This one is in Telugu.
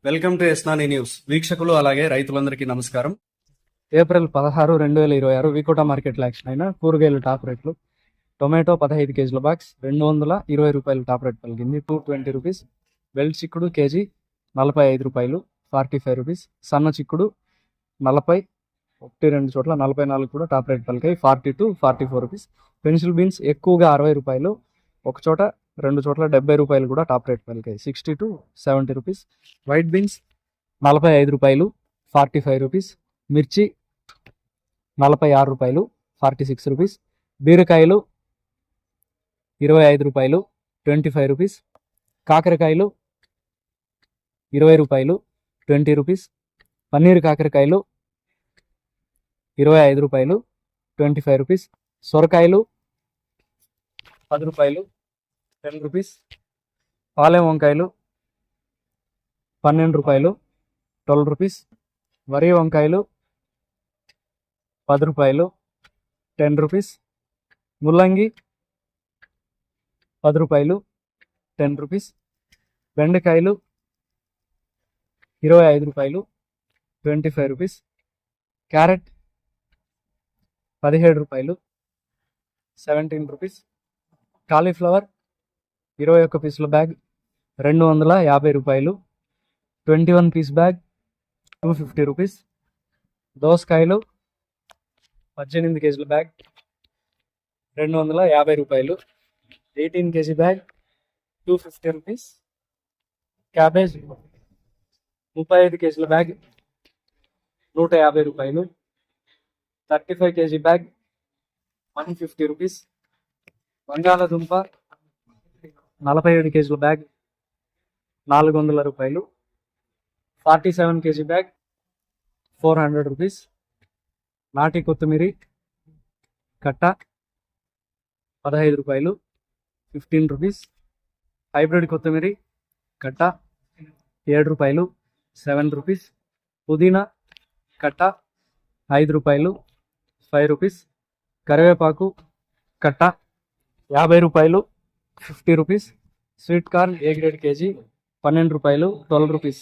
వెల్కమ్ టు ఎస్నాని న్యూస్. వీక్షకులు అలాగే రైతులందరికీ నమస్కారం. ఏప్రిల్ 16, 2026 వికోటా మార్కెట్లో యాక్షన్ అయిన కూరగాయలు టాప్ రేట్లు. టొమాటో 15 కేజీల బాక్స్ 220 రూపాయలు టాప్ రేట్ పలికింది, 220 రూపీస్. బెల్ట్ చిక్కుడు కేజీ 45 రూపాయలు, 45 రూపీస్. సన్న చిక్కుడు 40, 1-2 చోట్ల 44 కూడా టాప్ రేట్ పలికాయి, 42-44 రూపీస్. పెన్సిల్ బీన్స్ ఎక్కువగా 60 రూపాయలు, ఒక చోట 2 చోట్ల 70 రూపాయలు కూడా టాప్ రేట్ పలికాయి, 60-70 రూపీస్. వైట్ బీన్స్ 45 రూపాయలు, 45 రూపీస్. మిర్చి 46 రూపాయలు, 46 రూపీస్. బీరకాయలు 25 రూపాయలు, 25 రూపీస్. కాకరకాయలు 20 రూపాయలు, 20 రూపీస్. పన్నీర్ కాకరకాయలు 25 రూపాయలు, 25 రూపీస్. సొరకాయలు 10 రూపాయలు, 10 రూపీస్. పాలెం వంకాయలు 12 రూపాయలు, 12 రూపీస్. వరి వంకాయలు 10 రూపాయలు, 10 రూపీస్. ముల్లంగి 10 రూపాయలు, 10 రూపీస్. బెండకాయలు 25 రూపాయలు, 25 రూపీస్. క్యారెట్ 17 రూపాయలు, 17 రూపీస్. కాలీఫ్లవర్ 21 పీసుల బ్యాగ్ 250 రూపాయలు, 21 పీస్ బ్యాగ్ 250 రూపీస్. దోసకాయలు 18 కేజీల బ్యాగ్ 250 రూపాయలు, 18 కేజీ బ్యాగ్ 250 రూపీస్. క్యాబేజ్ 35 కేజీల బ్యాగ్ 150 రూపాయలు, 35 కేజీ బ్యాగ్ 150 రూపీస్. బంగాళాదుంప 47 కేజీల బ్యాగ్ 400 రూపాయలు, 47 కేజీ బ్యాగ్ 400 రూపీస్. నాటి కొత్తిమీర కట్ట 15 రూపాయలు, 15 రూపీస్. హైబ్రిడ్ కొత్తిమీర కట్ట 7 రూపాయలు, 7 రూపీస్. పుదీనా కట్ట 5 రూపాయలు, 5 రూపీస్. కరివేపాకు కట్ట 50 రూపాయలు, 50 rupees. Sweet corn A grade KG 12 రూపాయలు, 12 రూపీస్.